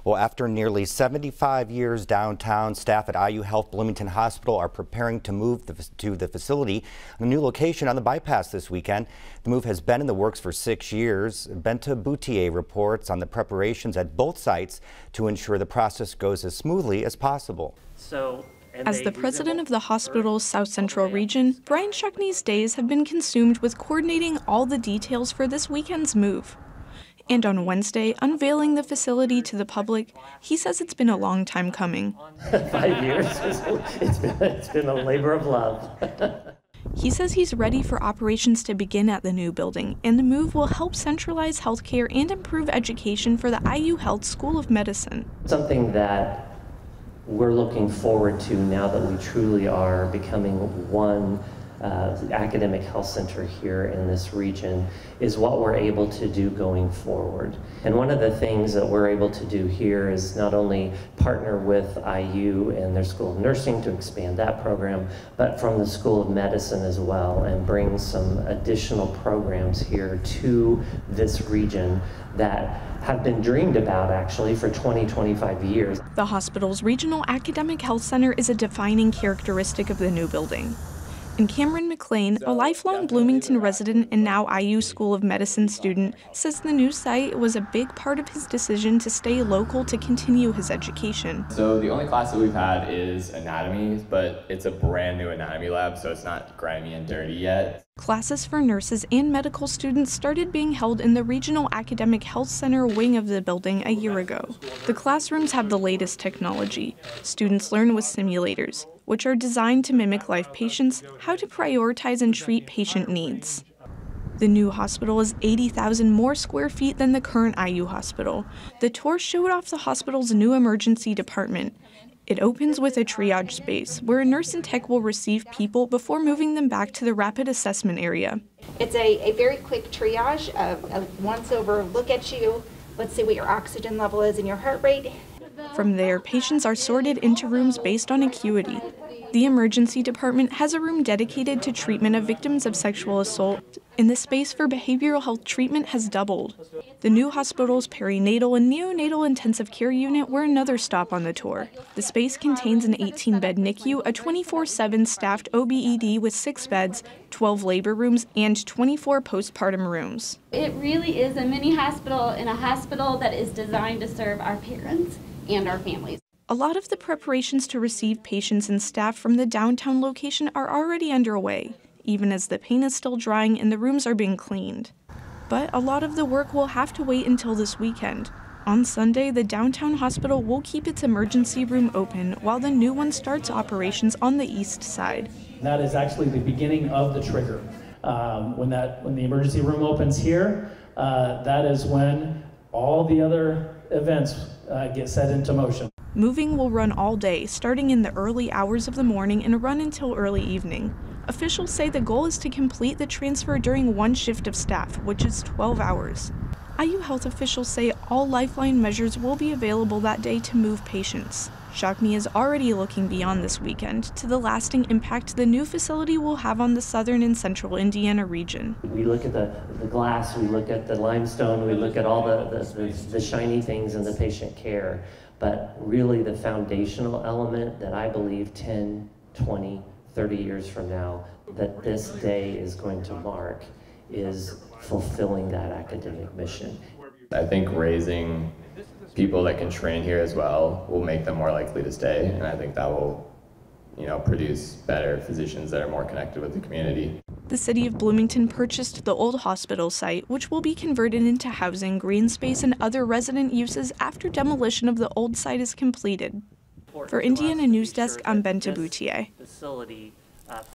Well, after nearly 75 years downtown, staff at IU Health Bloomington Hospital are preparing to move to the facility, a new location on the bypass this weekend. The move has been in the works for 6 years. Benta Boutier reports on the preparations at both sites to ensure the process goes as smoothly as possible. As the president of the hospital's South Central region, Brian Shuckney's days have been consumed with coordinating all the details for this weekend's move. And on Wednesday, unveiling the facility to the public, he says it's been a long time coming. 5 years, it's been a labor of love. He says he's ready for operations to begin at the new building, and the move will help centralize healthcare and improve education for the IU Health School of Medicine. Something that we're looking forward to now that we truly are becoming one academic health center here in this region is what we're able to do going forward. And one of the things that we're able to do here is not only partner with IU and their School of Nursing to expand that program, but from the School of Medicine as well, and bring some additional programs here to this region that have been dreamed about actually for 25 years. The hospital's Regional Academic Health Center is a defining characteristic of the new building. And Cameron McLean, a lifelong Bloomington resident and now IU School of Medicine student, says the new site was a big part of his decision to stay local to continue his education. So the only class that we've had is anatomy, but it's a brand new anatomy lab, so it's not grimy and dirty yet. Classes for nurses and medical students started being held in the Regional Academic Health Center wing of the building a year ago. The classrooms have the latest technology. Students learn with simulators, which are designed to mimic live patients, how to prioritize and treat patient needs. The new hospital is 80,000 more square feet than the current IU hospital. The tour showed off the hospital's new emergency department. It opens with a triage space where a nurse and tech will receive people before moving them back to the rapid assessment area. It's a very quick triage, a once-over look at you. Let's see what your oxygen level is and your heart rate. From there, patients are sorted into rooms based on acuity. The emergency department has a room dedicated to treatment of victims of sexual assault, and the space for behavioral health treatment has doubled. The new hospital's perinatal and neonatal intensive care unit were another stop on the tour. The space contains an 18-bed NICU, a 24/7 staffed OBED with 6 beds, 12 labor rooms, and 24 postpartum rooms. It really is a mini hospital and a hospital that is designed to serve our parents and our families. A lot of the preparations to receive patients and staff from the downtown location are already underway, even as the paint is still drying and the rooms are being cleaned. But a lot of the work will have to wait until this weekend. On Sunday, the downtown hospital will keep its emergency room open while the new one starts operations on the east side. That is actually the beginning of the trigger. When the emergency room opens here, that is when all the other events get set into motion. Moving will run all day, starting in the early hours of the morning and run until early evening. Officials say the goal is to complete the transfer during one shift of staff, which is 12 hours. IU Health officials say all lifeline measures will be available that day to move patients. Shockney is already looking beyond this weekend to the lasting impact the new facility will have on the southern and central Indiana region. We look at the glass, we look at the limestone, we look at all the shiny things in the patient care, but really the foundational element that I believe 10, 20, 30 years from now that this day is going to mark is fulfilling that academic mission. I think raising people that can train here as well will make them more likely to stay, and I think that will, produce better physicians that are more connected with the community. The city of Bloomington purchased the old hospital site, which will be converted into housing, green space, and other resident uses after demolition of the old site is completed. For Indiana News Desk, I'm Benta Boutier.